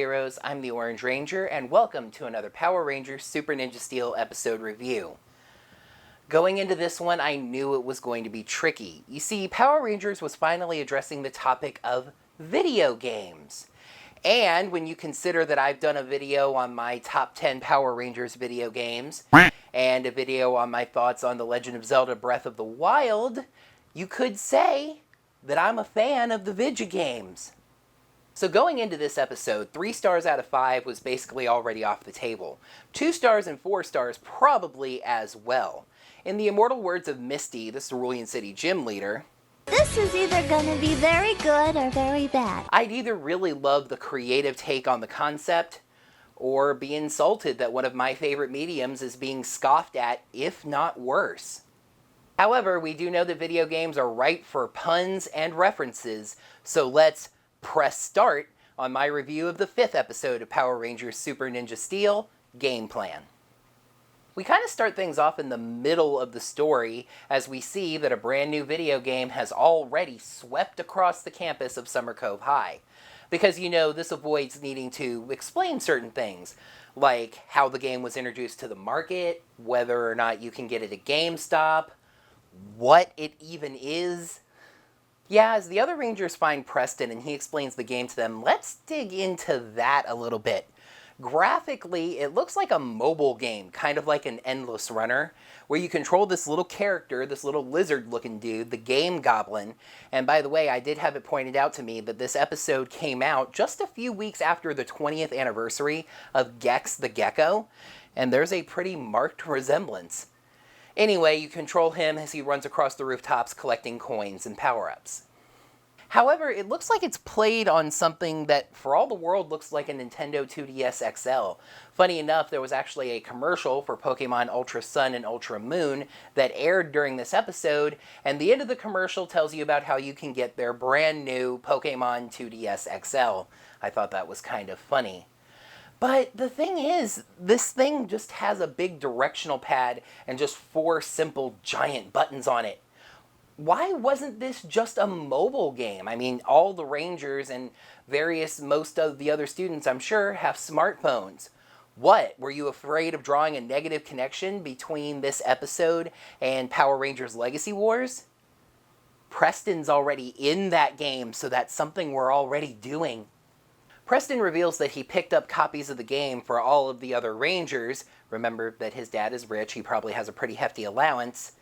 heroes, I'm the Orange Ranger, and welcome to another Power Rangers Super Ninja Steel episode review. Going into this one, I knew it was going to be tricky. You see, Power Rangers was finally addressing the topic of video games. And when you consider that I've done a video on my top 10 Power Rangers video games, and a video on my thoughts on The Legend of Zelda Breath of the Wild, you could say that I'm a fan of the video games. So going into this episode, 3 stars out of 5 was basically already off the table. 2 stars and 4 stars probably as well. In the immortal words of Misty, the Cerulean City gym leader, this is either gonna be very good or very bad. I'd either really love the creative take on the concept, or be insulted that one of my favorite mediums is being scoffed at, if not worse. However, we do know that video games are ripe for puns and references, so let's press start on my review of the 5th episode of Power Rangers Super Ninja Steel, Game Plan. We kind of start things off in the middle of the story as we see that a brand new video game has already swept across the campus of Summer Cove High. Because, you know, this avoids needing to explain certain things, like how the game was introduced to the market, whether or not you can get it at GameStop, what it even is. Yeah, as the other Rangers find Preston and he explains the game to them, let's dig into that a little bit. Graphically, it looks like a mobile game, kind of like an Endless Runner, where you control this little character, this little lizard-looking dude, the Game Goblin. And by the way, I did have it pointed out to me that this episode came out just a few weeks after the 20th anniversary of Gex the Gecko, and there's a pretty marked resemblance. Anyway, you control him as he runs across the rooftops collecting coins and power-ups. However, it looks like it's played on something that, for all the world, looks like a Nintendo 2DS XL. Funny enough, there was actually a commercial for Pokemon Ultra Sun and Ultra Moon that aired during this episode, and the end of the commercial tells you about how you can get their brand new Pokemon 2DS XL. I thought that was kind of funny. But the thing is, this thing just has a big directional pad and just 4 simple giant buttons on it. Why wasn't this just a mobile game? I mean, all the Rangers and most of the other students, I'm sure, have smartphones. What? Were you afraid of drawing a negative connection between this episode and Power Rangers Legacy Wars? Preston's already in that game, so that's something we're already doing. Preston reveals that he picked up copies of the game for all of the other Rangers. Remember that his dad is rich, he probably has a pretty hefty allowance.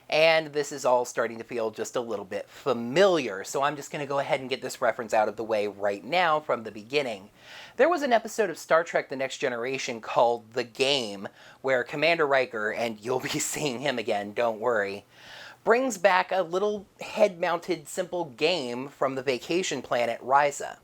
And this is all starting to feel just a little bit familiar, so I'm just going to go ahead and get this reference out of the way right now from the beginning. There was an episode of Star Trek The Next Generation called The Game, where Commander Riker, and you'll be seeing him again, don't worry, brings back a little head-mounted simple game from the vacation planet Risa.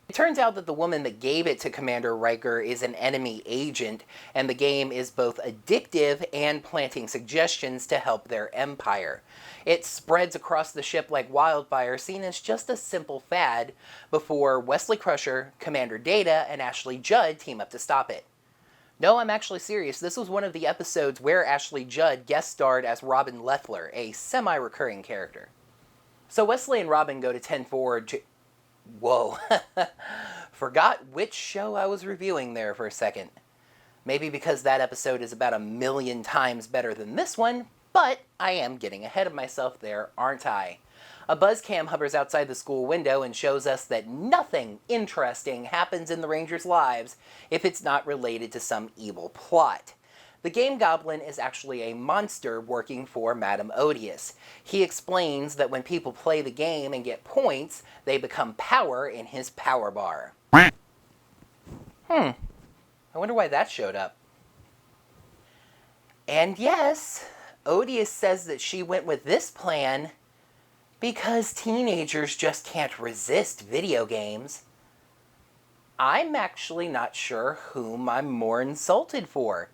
It turns out that the woman that gave it to Commander Riker is an enemy agent, and the game is both addictive and planting suggestions to help their empire. It spreads across the ship like wildfire, seen as just a simple fad, before Wesley Crusher, Commander Data, and Ashley Judd team up to stop it. No, I'm actually serious. This was one of the episodes where Ashley Judd guest starred as Robin Leffler, a semi-recurring character. So Wesley and Robin go to 10 Forward. Whoa, forgot which show I was reviewing there for a second. Maybe because that episode is about 1,000,000 times better than this one, but I am getting ahead of myself there, aren't I? A buzz cam hovers outside the school window and shows us that nothing interesting happens in the Rangers' lives if it's not related to some evil plot. The Game Goblin is actually a monster working for Madame Odious. He explains that when people play the game and get points, they become power in his power bar. I wonder why that showed up. And yes, Odious says that she went with this plan because teenagers just can't resist video games. I'm actually not sure whom I'm more insulted for.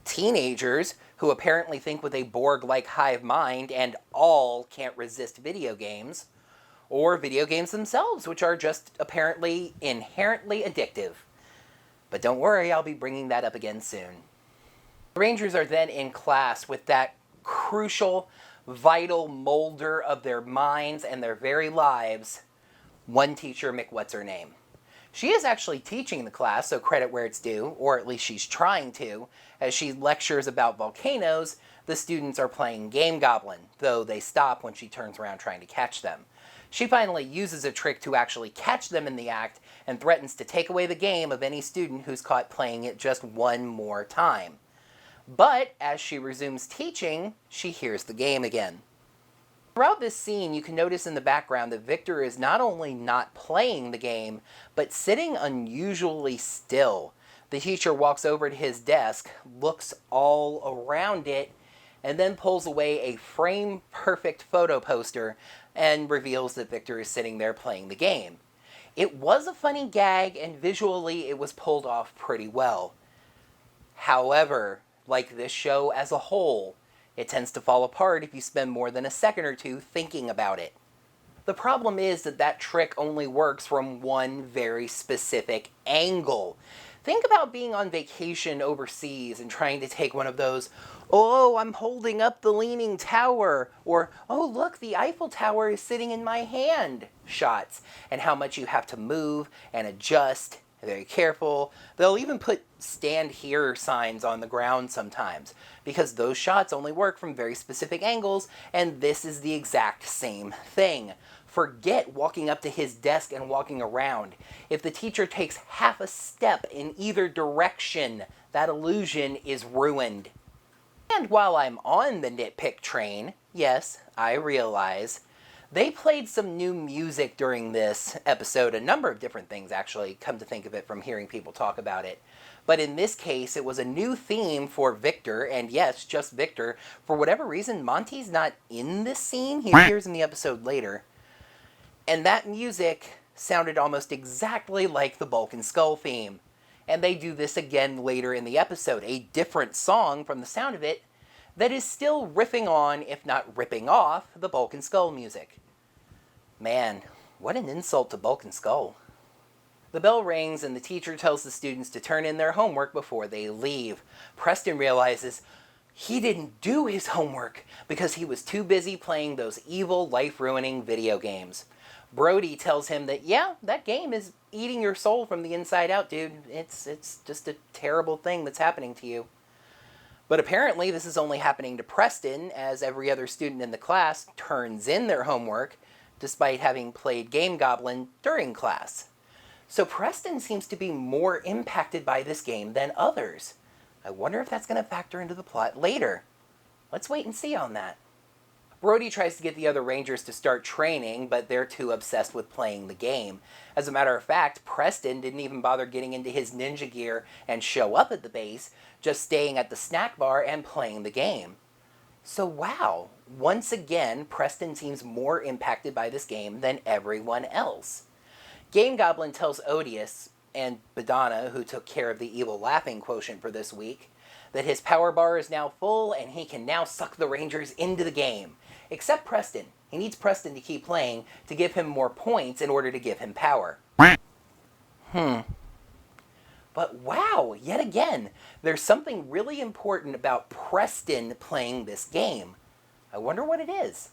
Teenagers who apparently think with a Borg-like hive mind and all can't resist video games, or video games themselves, which are just apparently inherently addictive. But don't worry, I'll be bringing that up again soon. The Rangers are then in class with that crucial, vital molder of their minds and their very lives, one teacher, McWhat's-her-name. She is actually teaching the class, so credit where it's due, or at least she's trying to. As she lectures about volcanoes, the students are playing Game Goblin, though they stop when she turns around trying to catch them. She finally uses a trick to actually catch them in the act and threatens to take away the game of any student who's caught playing it just one more time. But as she resumes teaching, she hears the game again. Throughout this scene, you can notice in the background that Victor is not only not playing the game, but sitting unusually still. The teacher walks over to his desk, looks all around it, and then pulls away a frame-perfect photo poster and reveals that Victor is sitting there playing the game. It was a funny gag, and visually it was pulled off pretty well. However, like this show as a whole, it tends to fall apart if you spend more than a second or two thinking about it. The problem is that that trick only works from one very specific angle. Think about being on vacation overseas and trying to take one of those, "Oh, I'm holding up the Leaning Tower," or, "Oh, look, the Eiffel Tower is sitting in my hand" shots, and how much you have to move and adjust. Very careful. They'll even put "stand here" signs on the ground sometimes, because those shots only work from very specific angles, and this is the exact same thing. Forget walking up to his desk and walking around. If the teacher takes half a step in either direction, that illusion is ruined. And while I'm on the nitpick train, yes, I realize, they played some new music during this episode, a number of different things actually, come to think of it from hearing people talk about it. But in this case, it was a new theme for Victor, and yes, just Victor. For whatever reason, Monty's not in this scene. He appears in the episode later. And that music sounded almost exactly like the Bulk and Skull theme. And they do this again later in the episode, a different song from the sound of it that is still riffing on, if not ripping off, the Bulk and Skull music. Man, what an insult to Bulk and Skull. The bell rings and the teacher tells the students to turn in their homework before they leave. Preston realizes he didn't do his homework because he was too busy playing those evil, life-ruining video games. Brody tells him that, yeah, that game is eating your soul from the inside out, dude. It's just a terrible thing that's happening to you. But apparently this is only happening to Preston, as every other student in the class turns in their homework, despite having played Game Goblin during class. So Preston seems to be more impacted by this game than others. I wonder if that's going to factor into the plot later. Let's wait and see on that. Brody tries to get the other Rangers to start training, but they're too obsessed with playing the game. As a matter of fact, Preston didn't even bother getting into his ninja gear and show up at the base, just staying at the snack bar and playing the game. So wow, once again, Preston seems more impacted by this game than everyone else. Game Goblin tells Odious, and Badana, who took care of the evil laughing quotient for this week, that his power bar is now full and he can now suck the Rangers into the game. Except Preston. He needs Preston to keep playing to give him more points in order to give him power. But wow, yet again, there's something really important about Preston playing this game. I wonder what it is.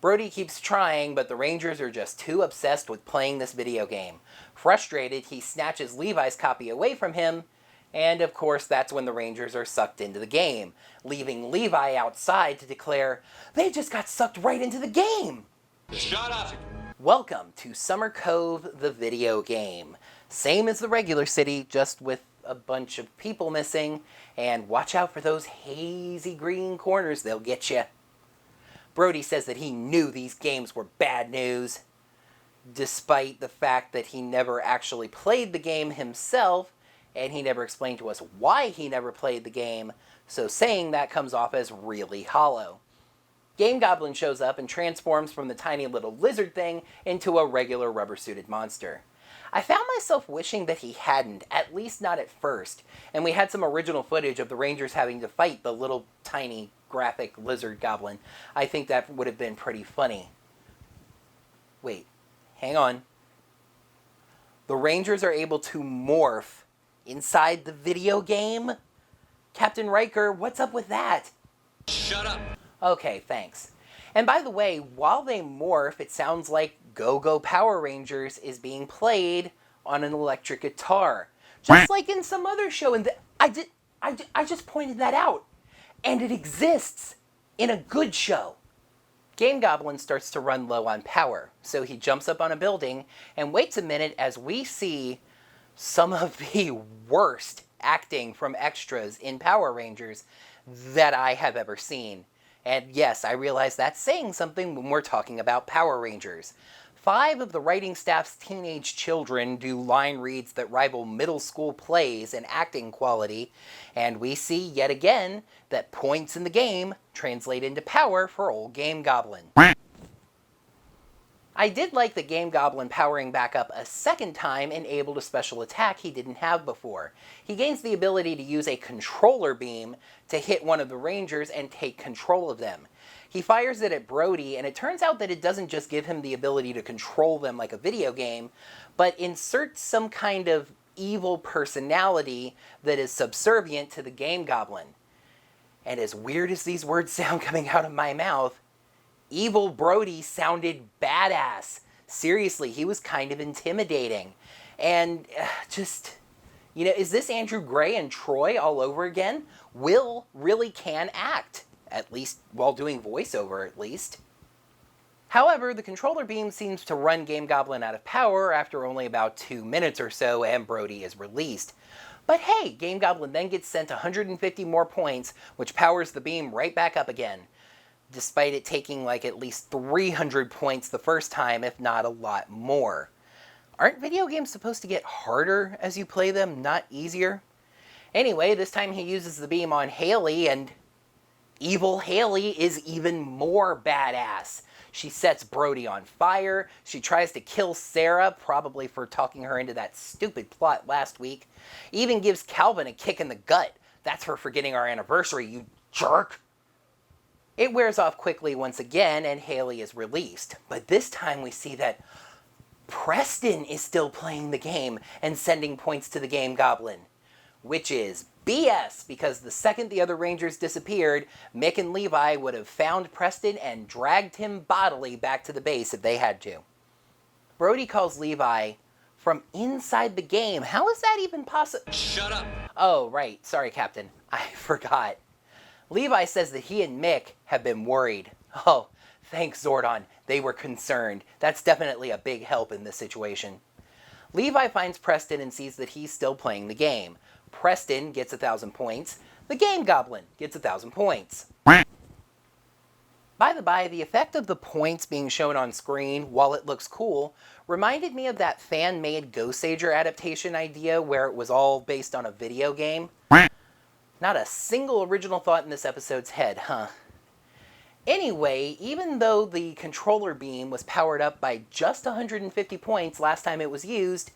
Brody keeps trying, but the Rangers are just too obsessed with playing this video game. Frustrated, he snatches Levi's copy away from him, and of course that's when the Rangers are sucked into the game, leaving Levi outside to declare, "They just got sucked right into the game!" Shut up! Welcome to Summer Cove, the video game. Same as the regular city, just with a bunch of people missing, and watch out for those hazy green corners, they'll get you. Brody says that he knew these games were bad news, despite the fact that he never actually played the game himself, and he never explained to us why he never played the game, so saying that comes off as really hollow. Game Goblin shows up and transforms from the tiny little lizard thing into a regular rubber-suited monster. I found myself wishing that he hadn't, at least not at first, and we had some original footage of the Rangers having to fight the little tiny graphic lizard goblin. I think that would have been pretty funny. Wait, hang on. The Rangers are able to morph inside the video game? Captain Riker, what's up with that? Shut up! Okay, thanks. And by the way, while they morph, it sounds like Go Go Power Rangers is being played on an electric guitar. Just like in some other show, and I just pointed that out. And it exists in a good show. Game Goblin starts to run low on power, so he jumps up on a building and waits a minute as we see some of the worst acting from extras in Power Rangers that I have ever seen. And yes, I realize that's saying something when we're talking about Power Rangers. 5 of the writing staff's teenage children do line reads that rival middle school plays in acting quality, and we see yet again that points in the game translate into power for old Game Goblin. I did like the Game Goblin powering back up a second time enabled a special attack he didn't have before. He gains the ability to use a controller beam to hit one of the Rangers and take control of them. He fires it at Brody, and it turns out that it doesn't just give him the ability to control them like a video game, but inserts some kind of evil personality that is subservient to the Game Goblin. And as weird as these words sound coming out of my mouth, Evil Brody sounded badass. Seriously, he was kind of intimidating. And just, is this Andrew Gray and Troy all over again? Will really can act, at least while doing voiceover at least. However, the controller beam seems to run Game Goblin out of power after only about 2 minutes or so, and Brody is released. But hey, Game Goblin then gets sent 150 more points, which powers the beam right back up again, despite it taking like at least 300 points the first time, if not a lot more. Aren't video games supposed to get harder as you play them, not easier? Anyway, this time he uses the beam on Haley, and evil Haley is even more badass. She sets Brody on fire, she tries to kill Sarah, probably for talking her into that stupid plot last week, even gives Calvin a kick in the gut. That's for forgetting our anniversary, you jerk! It wears off quickly once again, and Haley is released. But this time we see that Preston is still playing the game and sending points to the Game Goblin. Which is BS, because the second the other Rangers disappeared, Mick and Levi would have found Preston and dragged him bodily back to the base if they had to. Brody calls Levi from inside the game. How is that even possible? Shut up! Oh, right. Sorry, Captain. I forgot. Levi says that he and Mick have been worried. Oh, thanks, Zordon. They were concerned. That's definitely a big help in this situation. Levi finds Preston and sees that he's still playing the game. Preston gets 1,000 points. The Game Goblin gets 1,000 points. By the by, the effect of the points being shown on screen, while it looks cool, reminded me of that fan-made Ghost Sager adaptation idea where it was all based on a video game. Not a single original thought in this episode's head, huh? Anyway, even though the controller beam was powered up by just 150 points last time it was used,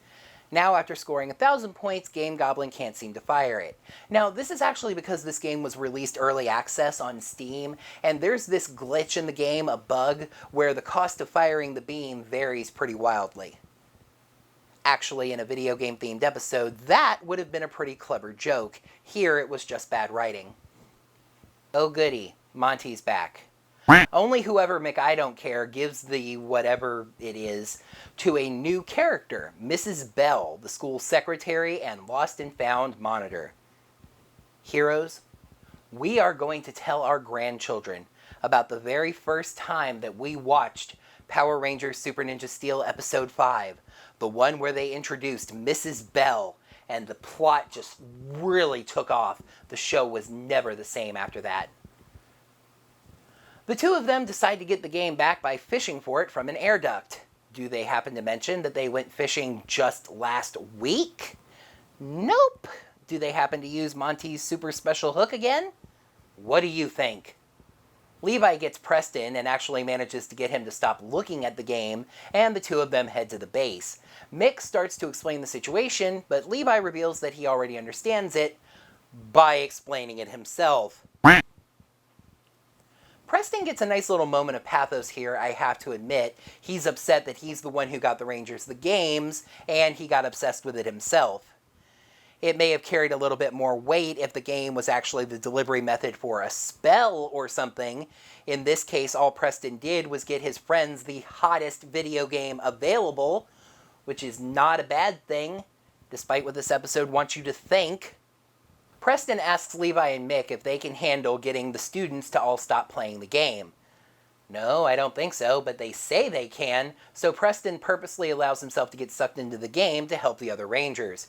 now after scoring 1,000 points, Game Goblin can't seem to fire it. Now, this is actually because this game was released early access on Steam, and there's this glitch in the game, a bug, where the cost of firing the beam varies pretty wildly. Actually, in a video game themed episode, that would have been a pretty clever joke. Here, it was just bad writing. Oh goody, Monty's back. Only whoever I don't care gives the whatever it is to a new character, Mrs. Bell, the school secretary and lost and found monitor. Heroes, we are going to tell our grandchildren about the very first time that we watched Power Rangers Super Ninja Steel Episode 5, the one where they introduced Mrs. Bell, and the plot just really took off. The show was never the same after that. The two of them decide to get the game back by fishing for it from an air duct. Do they happen to mention that they went fishing just last week? Nope. Do they happen to use Monty's super special hook again? What do you think? Levi gets Preston and actually manages to get him to stop looking at the game, and the two of them head to the base. Mick starts to explain the situation, but Levi reveals that he already understands it by explaining it himself. Preston gets a nice little moment of pathos here, I have to admit. He's upset that he's the one who got the Rangers the games, and he got obsessed with it himself. It may have carried a little bit more weight if the game was actually the delivery method for a spell or something. In this case, all Preston did was get his friends the hottest video game available, which is not a bad thing, despite what this episode wants you to think. Preston asks Levi and Mick if they can handle getting the students to all stop playing the game. No, I don't think so, but they say they can, so Preston purposely allows himself to get sucked into the game to help the other Rangers.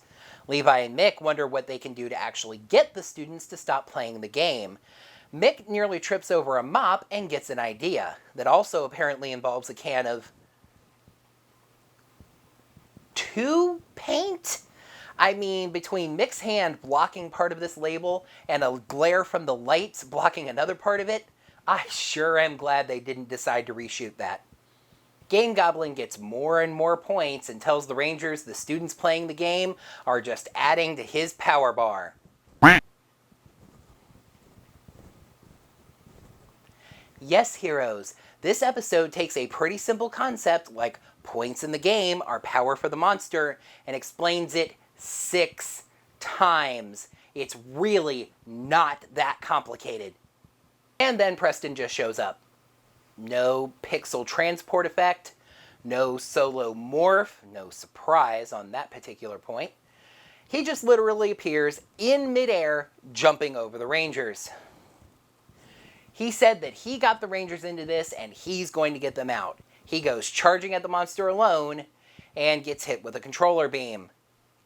Levi and Mick wonder what they can do to actually get the students to stop playing the game. Mick nearly trips over a mop and gets an idea that also apparently involves a can of paint? I mean, between Mick's hand blocking part of this label and a glare from the lights blocking another part of it, I sure am glad they didn't decide to reshoot that. Game Goblin gets more and more points and tells the Rangers the students playing the game are just adding to his power bar. Yes, heroes, this episode takes a pretty simple concept like points in the game are power for the monster and explains it 6 times. It's really not that complicated. And then Preston just shows up. No pixel transport effect, no solo morph, no surprise on that particular point. He just literally appears in midair, jumping over the Rangers. He said that he got the Rangers into this and he's going to get them out. He goes charging at the monster alone and gets hit with a controller beam.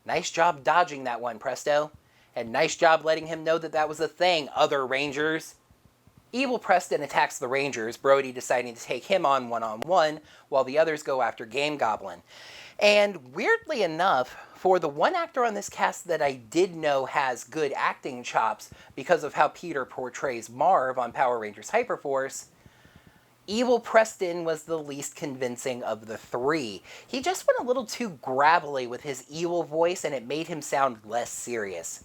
Nice job dodging that one, Presto. And nice job letting him know that that was a thing, other Rangers. Evil Preston attacks the Rangers, Brody deciding to take him on one-on-one, while the others go after Game Goblin. And weirdly enough, for the one actor on this cast that I did know has good acting chops because of how Peter portrays Marv on Power Rangers Hyperforce, Evil Preston was the least convincing of the 3. He just went a little too gravelly with his evil voice and it made him sound less serious.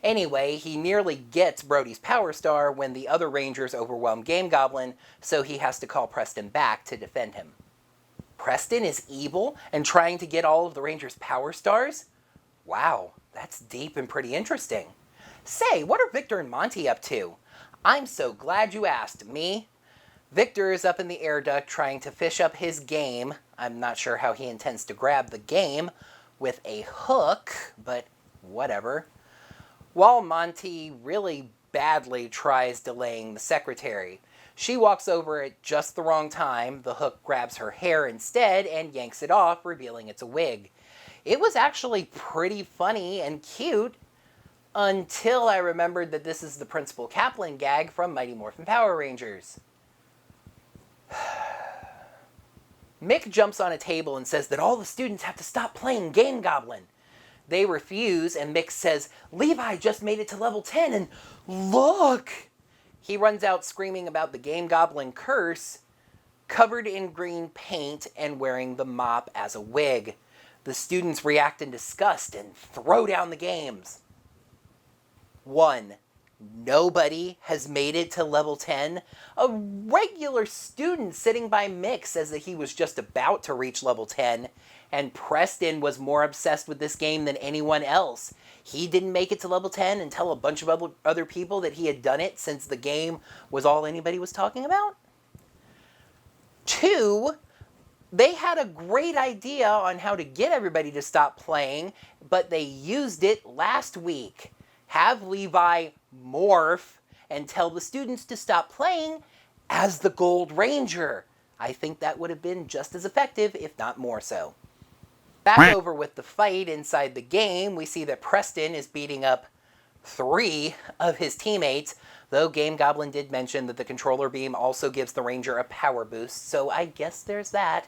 Anyway, he nearly gets Brody's Power Star when the other Rangers overwhelm Game Goblin, so he has to call Preston back to defend him. Preston is evil and trying to get all of the Rangers' Power Stars? Wow, that's deep and pretty interesting. Say, what are Victor and Monty up to? I'm so glad you asked me. Victor is up in the air duct trying to fish up his game. I'm not sure how he intends to grab the game with a hook, but whatever. While Monty really badly tries delaying the secretary. She walks over at just the wrong time, the hook grabs her hair instead and yanks it off, revealing it's a wig. It was actually pretty funny and cute, until I remembered that this is the Principal Kaplan gag from Mighty Morphin Power Rangers. Mick jumps on a table and says that all the students have to stop playing Game Goblin. They refuse, and Mick says, Levi just made it to level 10, and look! He runs out screaming about the Game Goblin curse, covered in green paint and wearing the mop as a wig. The students react in disgust and throw down the games. 1. Nobody has made it to level 10. A regular student sitting by Mick says that he was just about to reach level 10, and Preston was more obsessed with this game than anyone else. He didn't make it to level 10 and tell a bunch of other people that he had done it since the game was all anybody was talking about. 2, they had a great idea on how to get everybody to stop playing, but they used it last week. Have Levi morph and tell the students to stop playing as the Gold Ranger. I think that would have been just as effective, if not more so. Back over with the fight inside the game, we see that Preston is beating up 3 of his teammates, though Game Goblin did mention that the controller beam also gives the Ranger a power boost, so I guess there's that.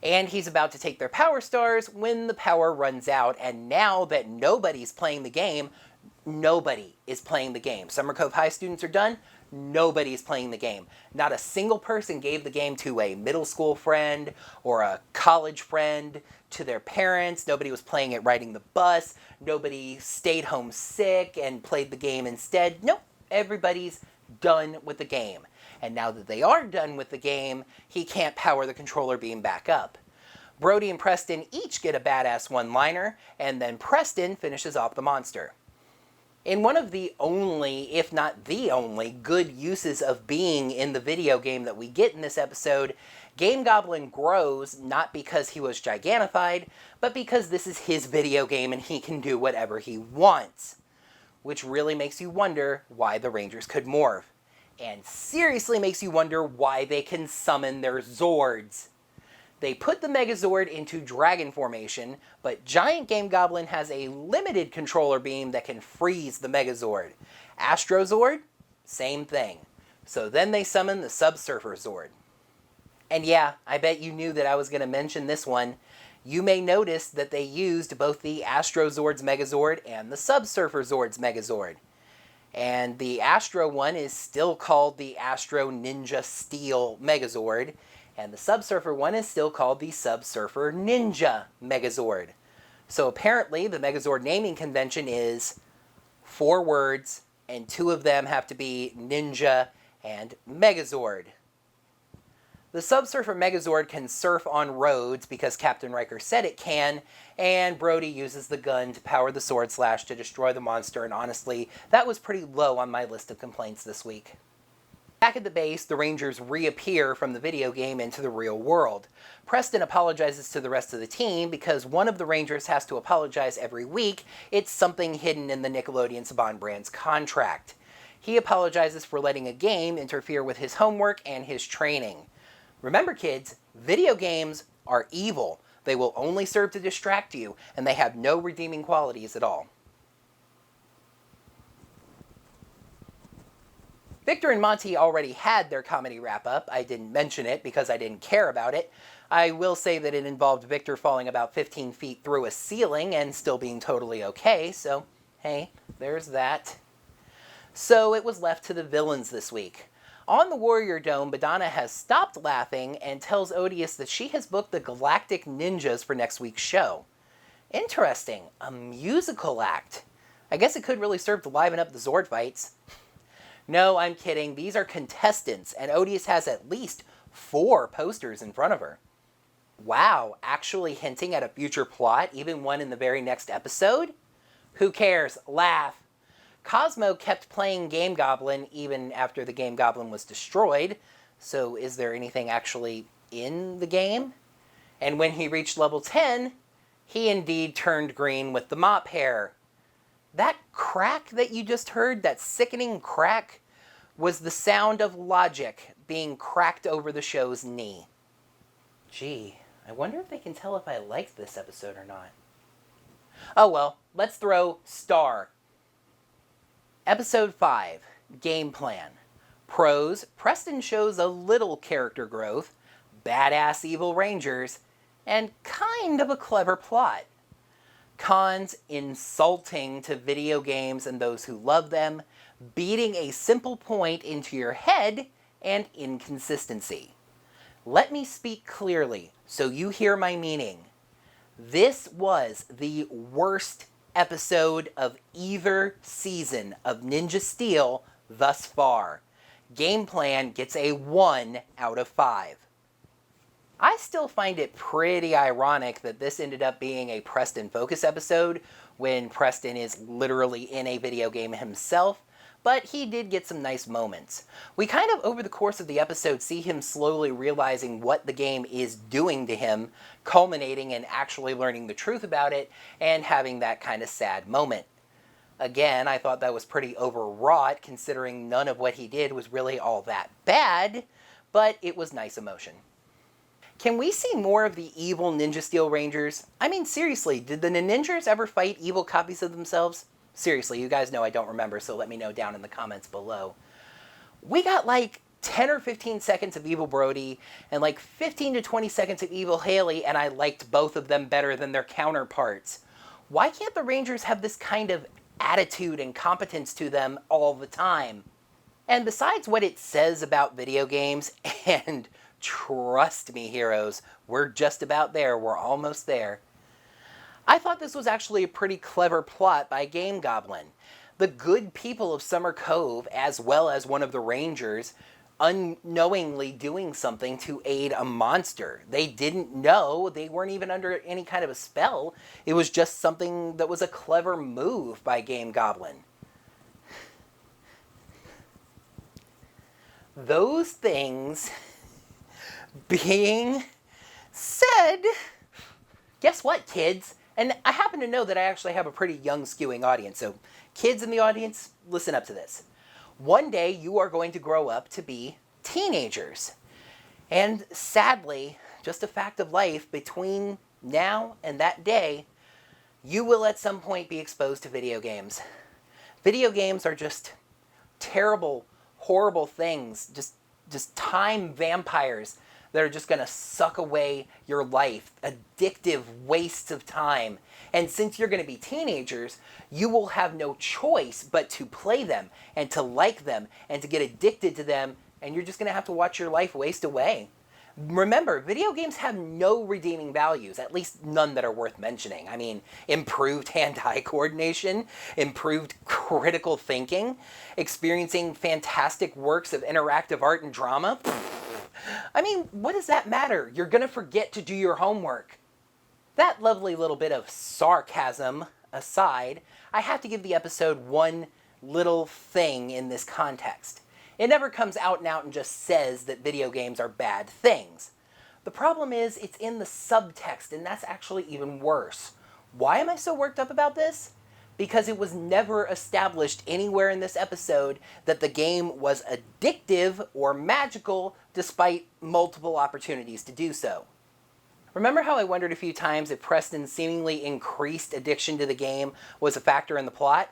And he's about to take their power stars when the power runs out, and now that nobody's playing the game, nobody is playing the game. Summer Cove High students are done. Nobody's playing the game. Not a single person gave the game to a middle school friend or a college friend, to their parents. Nobody was playing it riding the bus. Nobody stayed home sick and played the game instead. Nope, everybody's done with the game. And now that they are done with the game, he can't power the controller beam back up. Brody and Preston each get a badass one-liner, and then Preston finishes off the monster. In one of the only, if not the only, good uses of being in the video game that we get in this episode, Game Goblin grows not because he was gigantified, but because this is his video game and he can do whatever he wants. Which really makes you wonder why the Rangers could morph. And seriously makes you wonder why they can summon their Zords. They put the Megazord into Dragon formation, but Giant Game Goblin has a limited controller beam that can freeze the Megazord. Astrozord? Same thing. So then they summon the Subsurfer Zord. And yeah, I bet you knew that I was going to mention this one. You may notice that they used both the Astrozord's Megazord and the Subsurfer Zord's Megazord. And the Astro one is still called the Astro Ninja Steel Megazord, and the Subsurfer one is still called the Subsurfer Ninja Megazord. So apparently the Megazord naming convention is 4 words, and 2 of them have to be Ninja and Megazord. The Subsurfer Megazord can surf on roads because Captain Riker said it can, and Brody uses the gun to power the Sword Slash to destroy the monster, and honestly, that was pretty low on my list of complaints this week. Back at the base, the Rangers reappear from the video game into the real world. Preston apologizes to the rest of the team because one of the Rangers has to apologize every week. It's something hidden in the Nickelodeon Saban brand's contract. He apologizes for letting a game interfere with his homework and his training. Remember, kids, video games are evil. They will only serve to distract you, and they have no redeeming qualities at all. Victor and Monty already had their comedy wrap-up. I didn't mention it because I didn't care about it. I will say that it involved Victor falling about 15 feet through a ceiling and still being totally okay, so hey, there's that. So it was left to the villains this week. On the Warrior Dome, Badana has stopped laughing and tells Odious that she has booked the Galactic Ninjas for next week's show. Interesting, a musical act. I guess it could really serve to liven up the Zord fights. No, I'm kidding, these are contestants, and Odious has at least 4 posters in front of her. Wow, actually hinting at a future plot, even one in the very next episode? Who cares? Laugh. Cosmo kept playing Game Goblin even after the Game Goblin was destroyed, so is there anything actually in the game? And when he reached level 10, he indeed turned green with the mop hair. That crack that you just heard, that sickening crack, was the sound of logic being cracked over the show's knee. Gee, I wonder if they can tell if I liked this episode or not. Oh well, let's throw star. Episode 5, Game Plan. Pros, Preston shows a little character growth, badass evil rangers, and kind of a clever plot. Cons, insulting to video games and those who love them, beating a simple point into your head, and inconsistency. Let me speak clearly so you hear my meaning. This was the worst episode of either season of Ninja Steel thus far. Game Plan gets a 1 out of 5. I still find it pretty ironic that this ended up being a Preston Focus episode when Preston is literally in a video game himself, but he did get some nice moments. We kind of, over the course of the episode, see him slowly realizing what the game is doing to him, culminating in actually learning the truth about it and having that kind of sad moment. Again, I thought that was pretty overwrought considering none of what he did was really all that bad, but it was nice emotion. Can we see more of the evil Ninja Steel Rangers? I mean, seriously, did the Ninjas ever fight evil copies of themselves? Seriously, you guys know I don't remember, so let me know down in the comments below. We got like 10 or 15 seconds of Evil Brody and like 15 to 20 seconds of Evil Haley, and I liked both of them better than their counterparts. Why can't the Rangers have this kind of attitude and competence to them all the time? And besides what it says about video games, and trust me, heroes, we're just about there, we're almost there. I thought this was actually a pretty clever plot by Game Goblin. The good people of Summer Cove, as well as one of the Rangers, unknowingly doing something to aid a monster. They didn't know, they weren't even under any kind of a spell. It was just something that was a clever move by Game Goblin. Those things Being said, guess what, kids? And I happen to know that I actually have a pretty young skewing audience, so kids in the audience, listen up to this. One day you are going to grow up to be teenagers. And sadly, just a fact of life, between now and that day, you will at some point be exposed to video games. Video games are just terrible, horrible things, just time vampires that are just going to suck away your life, addictive wastes of time. And since you're going to be teenagers, you will have no choice but to play them and to like them and to get addicted to them, and you're just going to have to watch your life waste away. Remember, video games have no redeeming values, at least none that are worth mentioning. I mean, improved hand-eye coordination, improved critical thinking, experiencing fantastic works of interactive art and drama. I mean, what does that matter? You're going to forget to do your homework. That lovely little bit of sarcasm aside, I have to give the episode one little thing in this context. It never comes out and out and just says that video games are bad things. The problem is it's in the subtext, and that's actually even worse. Why am I so worked up about this? Because it was never established anywhere in this episode that the game was addictive or magical despite multiple opportunities to do so. Remember how I wondered a few times if Preston's seemingly increased addiction to the game was a factor in the plot?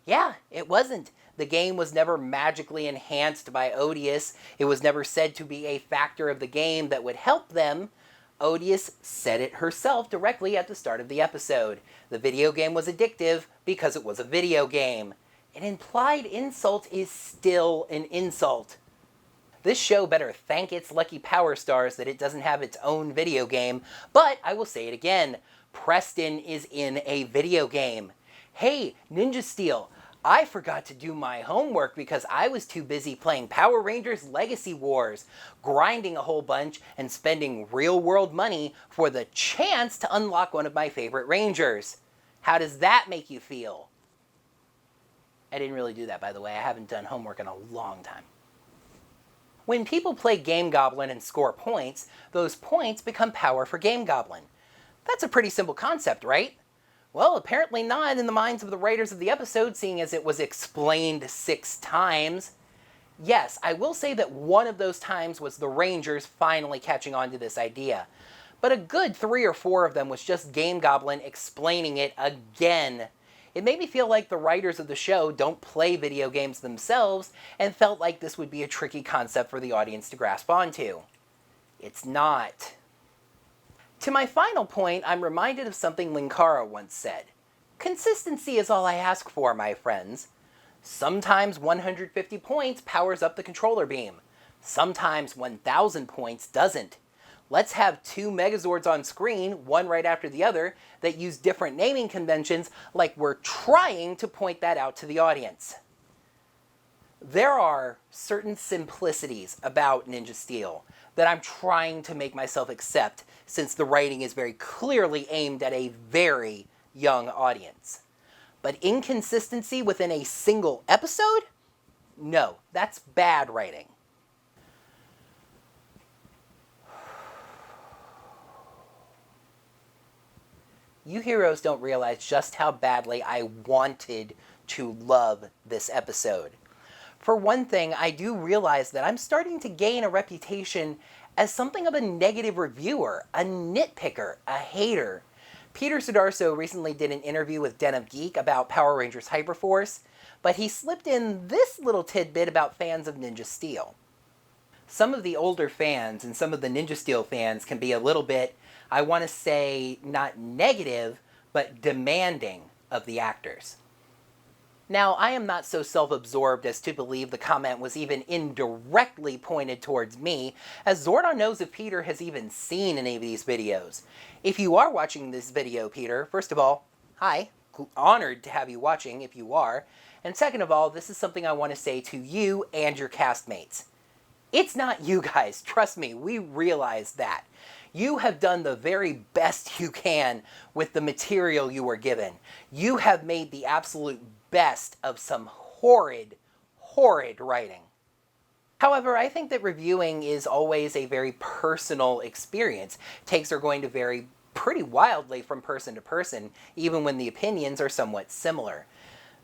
Yeah, it wasn't. The game was never magically enhanced by Odious. It was never said to be a factor of the game that would help them. Odious said it herself directly at the start of the episode. The video game was addictive because it was a video game. An implied insult is still an insult. This show better thank its lucky power stars that it doesn't have its own video game, but I will say it again. Preston is in a video game. Hey, Ninja Steel, I forgot to do my homework because I was too busy playing Power Rangers Legacy Wars, grinding a whole bunch and spending real-world money for the chance to unlock one of my favorite Rangers. How does that make you feel? I didn't really do that, by the way. I haven't done homework in a long time. When people play Game Goblin and score points, those points become power for Game Goblin. That's a pretty simple concept, right? Well, apparently not in the minds of the writers of the episode, seeing as it was explained 6 times. Yes, I will say that one of those times was the Rangers finally catching on to this idea. But a good 3 or 4 of them was just Game Goblin explaining it again. It made me feel like the writers of the show don't play video games themselves and felt like this would be a tricky concept for the audience to grasp onto. It's not. To my final point, I'm reminded of something Linkara once said. Consistency is all I ask for, my friends. Sometimes 150 points powers up the controller beam. Sometimes 1,000 points doesn't. Let's have 2 Megazords on screen, one right after the other, that use different naming conventions like we're trying to point that out to the audience. There are certain simplicities about Ninja Steel that I'm trying to make myself accept since the writing is very clearly aimed at a very young audience. But inconsistency within a single episode? No, that's bad writing. You heroes don't realize just how badly I wanted to love this episode. For one thing, I do realize that I'm starting to gain a reputation as something of a negative reviewer, a nitpicker, a hater. Peter Sudarso recently did an interview with Den of Geek about Power Rangers Hyperforce, but he slipped in this little tidbit about fans of Ninja Steel. Some of the older fans and some of the Ninja Steel fans can be a little bit, I want to say, not negative, but demanding of the actors. Now, I am not so self-absorbed as to believe the comment was even indirectly pointed towards me, as Zordon knows if Peter has even seen any of these videos. If you are watching this video, Peter, first of all, hi, honored to have you watching if you are, and second of all, this is something I want to say to you and your castmates. It's not you guys, trust me, we realize that. You have done the very best you can with the material you were given. You have made the absolute best of some horrid, horrid writing. However, I think that reviewing is always a very personal experience. Takes are going to vary pretty wildly from person to person, even when the opinions are somewhat similar.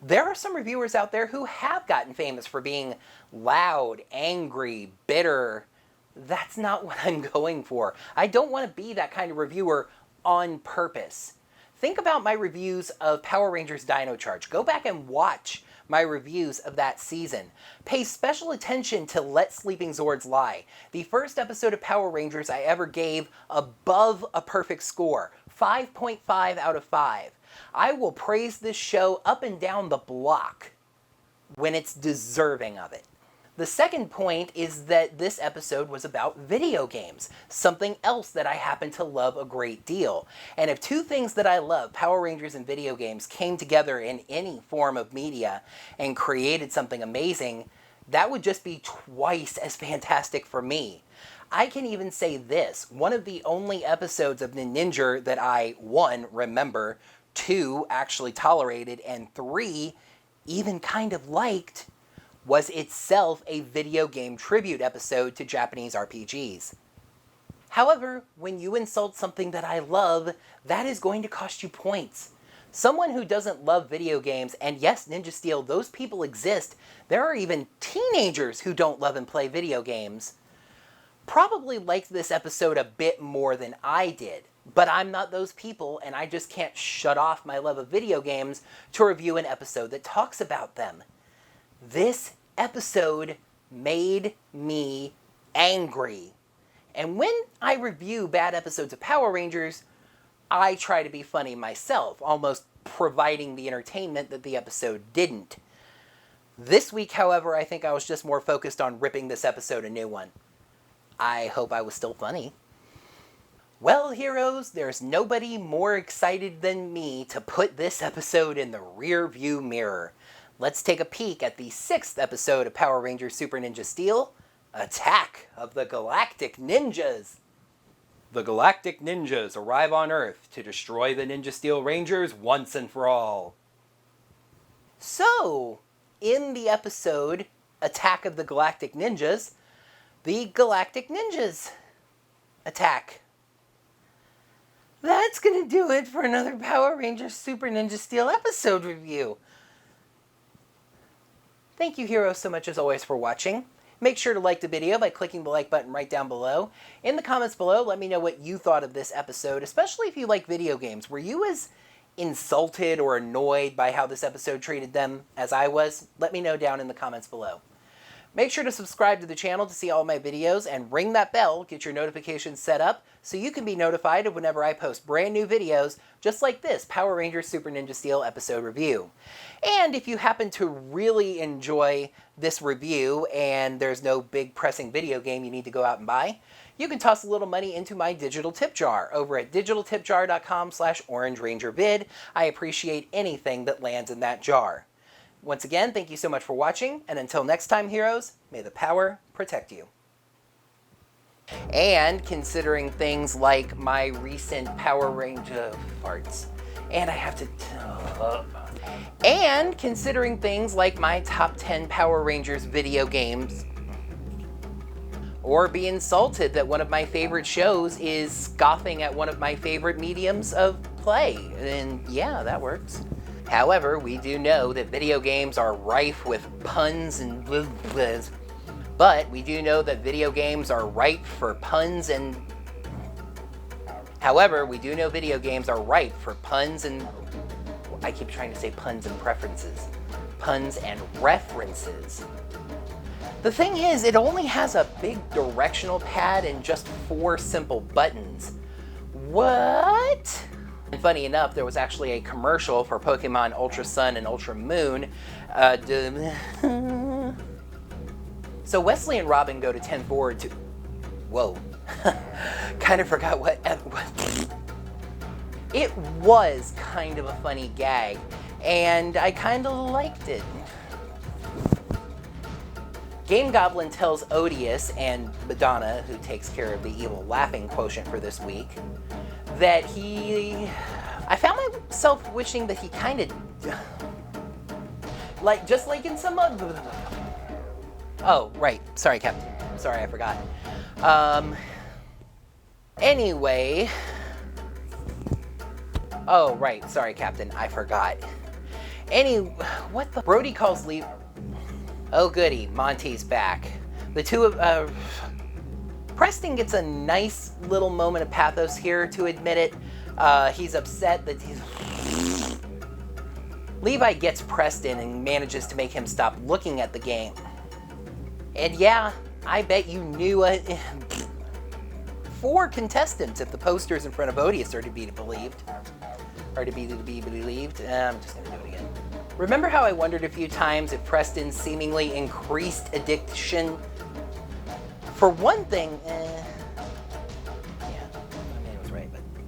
There are some reviewers out there who have gotten famous for being loud, angry, bitter. That's not what I'm going for. I don't want to be that kind of reviewer on purpose. Think about my reviews of Power Rangers Dino Charge. Go back and watch my reviews of that season. Pay special attention to Let Sleeping Zords Lie, the first episode of Power Rangers I ever gave above a perfect score, 5.5 out of 5. I will praise this show up and down the block when it's deserving of it. The second point is that this episode was about video games, something else that I happen to love a great deal. And if two things that I love, Power Rangers and video games, came together in any form of media and created something amazing, that would just be twice as fantastic for me. I can even say this, one of the only episodes of Ninja that I, 1, remember, 2, actually tolerated, and 3, even kind of liked, was itself a video game tribute episode to Japanese RPGs. However, when you insult something that I love, that is going to cost you points. Someone who doesn't love video games, and yes, Ninja Steel, those people exist, there are even teenagers who don't love and play video games, probably liked this episode a bit more than I did. But I'm not those people, and I just can't shut off my love of video games to review an episode that talks about them. This episode made me angry. And when I review bad episodes of Power Rangers, I try to be funny myself, almost providing the entertainment that the episode didn't. This week, however, I think I was just more focused on ripping this episode a new one. I hope I was still funny. Well, heroes, there's nobody more excited than me to put this episode in the rear view mirror. Let's take a peek at the 6th episode of Power Rangers Super Ninja Steel, Attack of the Galactic Ninjas. The Galactic Ninjas arrive on Earth to destroy the Ninja Steel Rangers once and for all. So, in the episode Attack of the Galactic Ninjas, the Galactic Ninjas attack. That's gonna do it for another Power Rangers Super Ninja Steel episode review. Thank you, heroes, so much as always for watching. Make sure to like the video by clicking the like button right down below. In the comments below, let me know what you thought of this episode, especially if you like video games. Were you as insulted or annoyed by how this episode treated them as I was? Let me know down in the comments below. Make sure to subscribe to the channel to see all my videos and ring that bell, get your notifications set up so you can be notified of whenever I post brand new videos just like this Power Rangers Super Ninja Steel episode review. And if you happen to really enjoy this review and there's no big pressing video game you need to go out and buy, you can toss a little money into my digital tip jar over at digitaltipjar.com/orangerangervid. I appreciate anything that lands in that jar. Once again, thank you so much for watching, and until next time, heroes, may the power protect you. And considering things like my recent Power Ranger farts, and I have to... and considering things like my top 10 Power Rangers video games, or be insulted that one of my favorite shows is scoffing at one of my favorite mediums of play, and yeah, that works. However, we do know that video games are rife with puns and but we do know that video games are ripe for puns and however, we do know video games are ripe for puns and I keep trying to say puns and preferences. Puns and references. The thing is, it only has a big directional pad and just 4 simple buttons. What? And funny enough, there was actually a commercial for Pokemon Ultra Sun and Ultra Moon. So Wesley and Robin go to 10 forward to... Whoa. Kind of forgot what... It was kind of a funny gag, and I kind of liked it. Game Goblin tells Odious and Madonna, who takes care of the evil laughing quotient for this week, that he... I found myself wishing that he kind of... just like in some other... Oh, right. Sorry, Captain. Sorry, I forgot. Anyway. Oh, right. Sorry, Captain. I forgot. What the? Brody calls Lee. Oh, goody. Monty's back. The two of, Preston gets a nice little moment of pathos here to admit it. He's upset that Levi gets Preston and manages to make him stop looking at the game. And yeah, I bet you knew 4 contestants if the posters in front of Odious are to be believed. I'm just gonna do it again. Remember how I wondered a few times if Preston's seemingly increased addiction? For one thing,